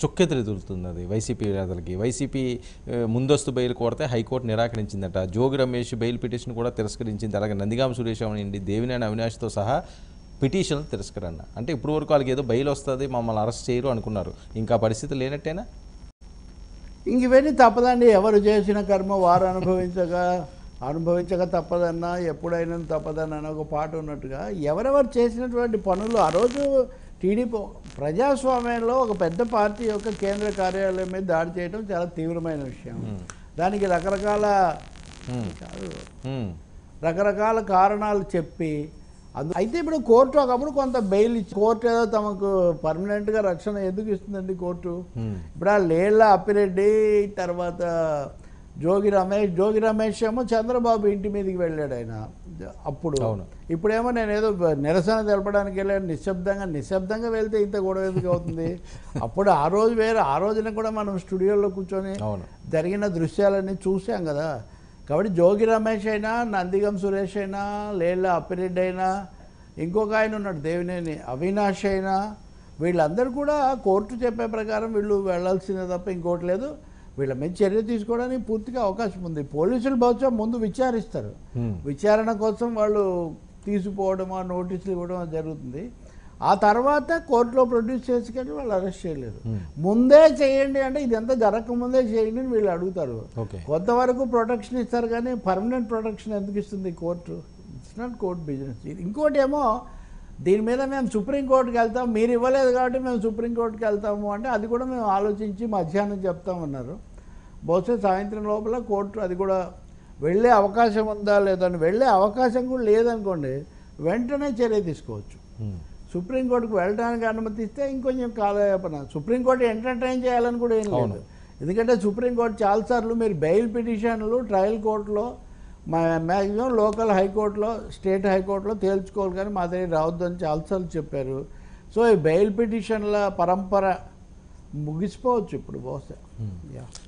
చుక్కెదురుతుంది అది YCP నేతలకి. YCP ముందస్తు bail కోరితే high court నిరాకరించిందట. Jogi Ramesh bail petition కూడా తిరస్కరించింది. అలాగే నందిగామ సురేష్ అవనండి, దేవినేని అవినాష్తో సహా పిటిషన్లు తిరస్కరణ. అంటే ఇప్పుడు వరకు వాళ్ళకి ఏదో బెయిల్ వస్తుంది, మమ్మల్ని అరెస్ట్ చేయరు అనుకున్నారు. ఇంకా పరిస్థితి లేనట్టేనా? ఇంక ఇవన్నీ తప్పదండి. ఎవరు చేసిన కర్మ వారు అనుభవించక తప్పదన్నా, ఎప్పుడైనా తప్పదన్నా ఒక పాట ఉన్నట్టుగా ఎవరెవరు చేసినటువంటి పనులు ఆ రోజు టీడీపీ ప్రజాస్వామ్యంలో ఒక పెద్ద పార్టీ యొక్క కేంద్ర కార్యాలయం మీద దాడి చేయడం చాలా తీవ్రమైన విషయం. దానికి రకరకాల కారణాలు చెప్పి అయితే ఇప్పుడు కోర్టు ఒకప్పుడు కొంత బెయిల్ ఇచ్చి, కోర్టు ఏదో తమకు పర్మనెంట్గా రక్షణ ఎందుకు ఇస్తుందండి కోర్టు? ఇప్పుడు ఆ లేళ్ల అప్పిరెడ్డి తర్వాత జోగి రమేష్ ఏమో చంద్రబాబు ఇంటి మీదకి వెళ్ళాడు ఆయన అప్పుడు. ఇప్పుడేమో నేను ఏదో నిరసన తెలపడానికి వెళ్ళాను, నిశ్శబ్దంగా వెళ్తే ఇంత గొడవ ఎందుకు అవుతుంది? అప్పుడు ఆ రోజు వేరే, ఆ రోజున కూడా మనం స్టూడియోలో కూర్చొని జరిగిన దృశ్యాలన్నీ చూసాం కదా. కాబట్టి జోగి రమేష్ అయినా, నందిగం సురేష్ అయినా, లేళ్ల అప్పిరెడ్డి అయినా, ఇంకొక ఆయన ఉన్నాడు దేవినేని అవినాష్ అయినా, వీళ్ళందరూ కూడా కోర్టు చెప్పే ప్రకారం వీళ్ళు వెళ్లాల్సిందే తప్ప ఇంకోటి లేదు. వీళ్ళ మీద చర్య తీసుకోవడానికి పూర్తిగా అవకాశం ఉంది. పోలీసులు బహుశా ముందు విచారిస్తారు, విచారణ కోసం వాళ్ళు తీసుకుపోవడమో నోటీసులు ఇవ్వడం జరుగుతుంది. ఆ తర్వాత కోర్టులో ప్రొడ్యూస్ చేసుకొని వాళ్ళు అరెస్ట్ చేయలేరు. ముందే చేయండి అంటే ఇదంతా జరగకముందే చేయండి అని వీళ్ళు అడుగుతారు. కొంతవరకు ప్రొటెక్షన్ ఇస్తారు కానీ పర్మనెంట్ ప్రొటెక్షన్ ఎందుకు ఇస్తుంది court? It's not court business. ఇంకోటి ఏమో దీని మీద మేము సుప్రీంకోర్టుకి వెళ్తాం, మీరు ఇవ్వలేదు కాబట్టి మేము సుప్రీంకోర్టుకి వెళ్తాము అంటే అది కూడా మేము ఆలోచించి మధ్యాహ్నం చెప్తామన్నారు. బహుశా సాయంత్రం లోపల కోర్టు అది కూడా వెళ్ళే అవకాశం ఉందా లేదని, వెళ్ళే అవకాశం కూడా లేదనుకోండి వెంటనే చర్య తీసుకోవచ్చు. సుప్రీంకోర్టుకు వెళ్ళడానికి అనుమతిస్తే ఇంకొంచెం కాలయాపన. సుప్రీంకోర్టు ఎంటర్టైన్ చేయాలని కూడా ఏం లేదు. ఎందుకంటే సుప్రీంకోర్టు చాలాసార్లు మీరు బెయిల్ పిటిషన్లు ట్రయల్ కోర్టులో మ్యాక్సిమం లోకల్ హైకోర్టులో, స్టేట్ హైకోర్టులో తేల్చుకోవాలి కానీ మా దగ్గర రావద్దని చాలాసార్లు చెప్పారు. సో ఈ బెయిల్ పిటిషన్ల పరంపర ముగిసిపోవచ్చు ఇప్పుడు బహుశా.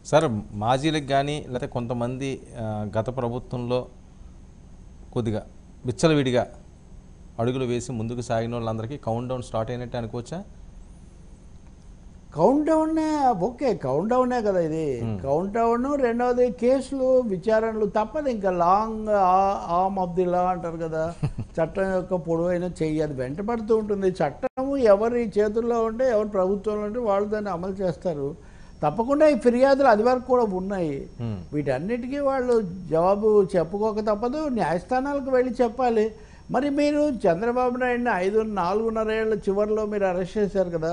సార్, మాజీలకు కానీ లేకపోతే కొంతమంది గత ప్రభుత్వంలో కొద్దిగా విచ్చలవిడిగా అడుగులు వేసి ముందుకు సాగిన వాళ్ళందరికీ కౌంట్ డౌన్ స్టార్ట్ అయినట్టు అనుకోవచ్చా? కౌంట్ డౌనే ఓకే, కౌంట్ డౌనే కదా ఇది. Count down. రెండవది కేసులు విచారణలు తప్పదు. ఇంకా long arm of the law అంటారు కదా, చట్టం యొక్క పొడవైన చెయ్యి అది వెంటబడుతూ ఉంటుంది. చట్టము ఎవరి చేతుల్లో ఉంటే, ఎవరి ప్రభుత్వంలో ఉంటే వాళ్ళు దాన్ని అమలు చేస్తారు. తప్పకుండా ఈ ఫిర్యాదులు అది వరకు కూడా ఉన్నాయి. వీటన్నిటికీ వాళ్ళు జవాబు చెప్పుకోక తప్పదు, న్యాయస్థానాలకు వెళ్ళి చెప్పాలి. మరి మీరు చంద్రబాబు నాయుడిని 4.5 ఏళ్ల చివరిలో మీరు అరెస్ట్ చేశారు కదా,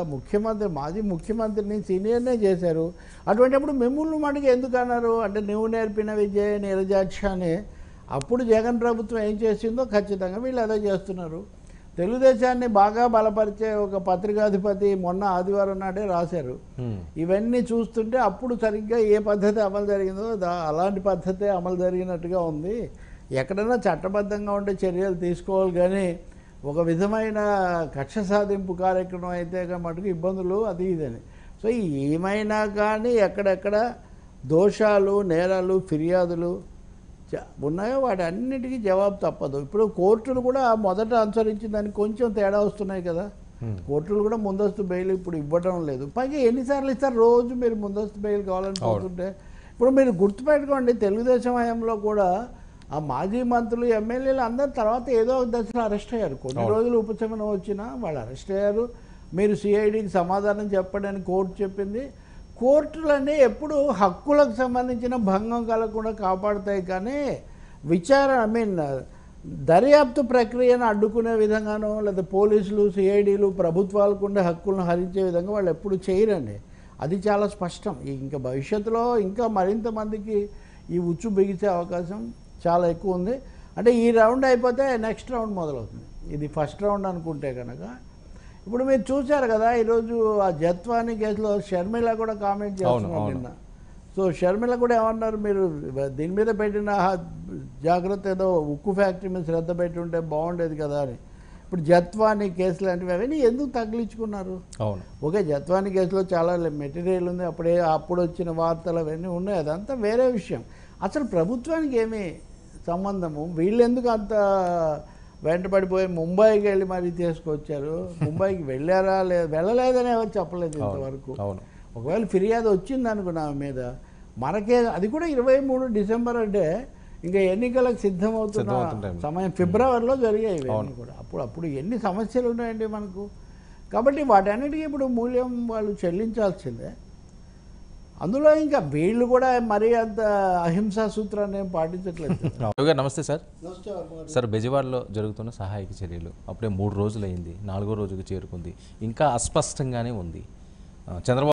మాజీ ముఖ్యమంత్రిని సీనియర్నే చేశారు. అటువంటిప్పుడు మిమ్మల్ని మటుకు ఎందుకు అన్నారు అంటే నువ్వు నేర్పిన విద్య నీరజాక్ష అని. అప్పుడు జగన్ ప్రభుత్వం ఏం చేసిందో ఖచ్చితంగా వీళ్ళు అదే చేస్తున్నారు. తెలుగుదేశాన్ని బాగా బలపరిచే ఒక పత్రికాధిపతి మొన్న ఆదివారం నాడే రాశారు. ఇవన్నీ చూస్తుంటే అప్పుడు సరిగ్గా ఏ పద్ధతి అమలు జరిగిందో అలాంటి పద్ధతే అమలు జరిగినట్టుగా ఉంది. ఎక్కడైనా చట్టబద్ధంగా ఉండే చర్యలు తీసుకోవాలి కానీ ఒక విధమైన కక్ష సాధింపు కార్యక్రమం అయితే మటుకు ఇబ్బందులు అది ఇదని. సో ఏమైనా కానీ ఎక్కడెక్కడ దోషాలు, నేరాలు, ఫిర్యాదులు ఉన్నాయో వాటి అన్నిటికీ జవాబు తప్పదు. ఇప్పుడు కోర్టులు కూడా మొదట అనుసరించిన దానికి కొంచెం తేడా వస్తున్నాయి కదా. కోర్టులు కూడా ముందస్తు బెయిల్ ఇప్పుడు ఇవ్వడం లేదు. పైగా ఎన్నిసార్లు ఇస్తారు? రోజు మీరు ముందస్తు బెయిల్ కావాలని పోతుంటే ఇప్పుడు మీరు గుర్తుపెట్టుకోండి, తెలుగుదేశం హయాంలో కూడా ఆ మాజీ మంత్రులు, ఎమ్మెల్యేలు అందరు తర్వాత ఏదో ఒక దశలో అరెస్ట్ అయ్యారు. కొన్ని రోజులు ఉపశమనం వచ్చినా వాళ్ళు అరెస్ట్ అయ్యారు. మీరు సిఐడికి సమాధానం చెప్పడానికి కోర్టు చెప్పింది. కోర్టులన్నీ ఎప్పుడు హక్కులకు సంబంధించిన భంగం కలగకుండా కాపాడుతాయి కానీ దర్యాప్తు ప్రక్రియను అడ్డుకునే విధంగానో లేదా పోలీసులు, సిఐడిలు ప్రభుత్వాలకు ఉండే హక్కులను హరించే విధంగా వాళ్ళు ఎప్పుడు చేయరండి. అది చాలా స్పష్టం. ఇంకా భవిష్యత్తులో ఇంకా మరింత మందికి ఈ ఉచ్చు బిగిసే అవకాశం చాలా ఎక్కువ ఉంది. అంటే ఈ రౌండ్ అయిపోతే నెక్స్ట్ రౌండ్ మొదలవుతుంది. ఇది ఫస్ట్ రౌండ్ అనుకుంటే కనుక. ఇప్పుడు మీరు చూశారు కదా ఈరోజు ఆ జత్వాని కేసులో షర్మిల కూడా కామెంట్ చేస్తున్నారు నిన్న. సో షర్మిల కూడా ఏమన్నారు, మీరు దీని మీద పెట్టిన జాగ్రత్త ఏదో ఉక్కు ఫ్యాక్టరీ మీద శ్రద్ధ పెట్టి ఉంటే బాగుండేది కదా అని. ఇప్పుడు జత్వాని కేసు లాంటివి అవన్నీ ఎందుకు తగిలించుకున్నారు? ఓకే, జత్వాని కేసులో చాలా మెటీరియల్ ఉంది, అప్పుడు వచ్చిన వార్తలు అవన్నీ ఉన్నాయి, అదంతా వేరే విషయం. అసలు ప్రభుత్వానికి ఏమీ సంబంధము? వీళ్ళు ఎందుకు అంత వెంటబడిపోయి ముంబైకి వెళ్ళి మరీ తీసుకొచ్చారు? ముంబైకి వెళ్ళారా వెళ్ళలేదని ఎవరు చెప్పలేదు ఇంతవరకు. ఒకవేళ ఫిర్యాదు వచ్చింది అనుకున్న ఆమె మీద, మనకే అది కూడా 23 డిసెంబర్ అంటే ఇంకా ఎన్నికలకు సిద్ధమవుతున్న సిద్ధమవుతుంటాయి. సమయం, ఫిబ్రవరిలో జరిగాయి ఇవన్నీ కూడా. అప్పుడు ఎన్ని సమస్యలు ఉన్నాయండి మనకు. కాబట్టి వాటన్నిటికీ ఇప్పుడు మూల్యం వాళ్ళు చెల్లించాల్సిందే. అందులో ఇంకా వీళ్ళు కూడా మరీ అంత అహింసా సూత్రాన్ని ఏం పాటించట్లేదు. రవి గారు నమస్తే సార్. సార్ బెజవాడలో జరుగుతున్న సహాయక చర్యలు అప్పుడే 3 రోజులు అయింది, 4వ రోజుకు చేరుకుంది, ఇంకా అస్పష్టంగానే ఉంది. చంద్రబాబు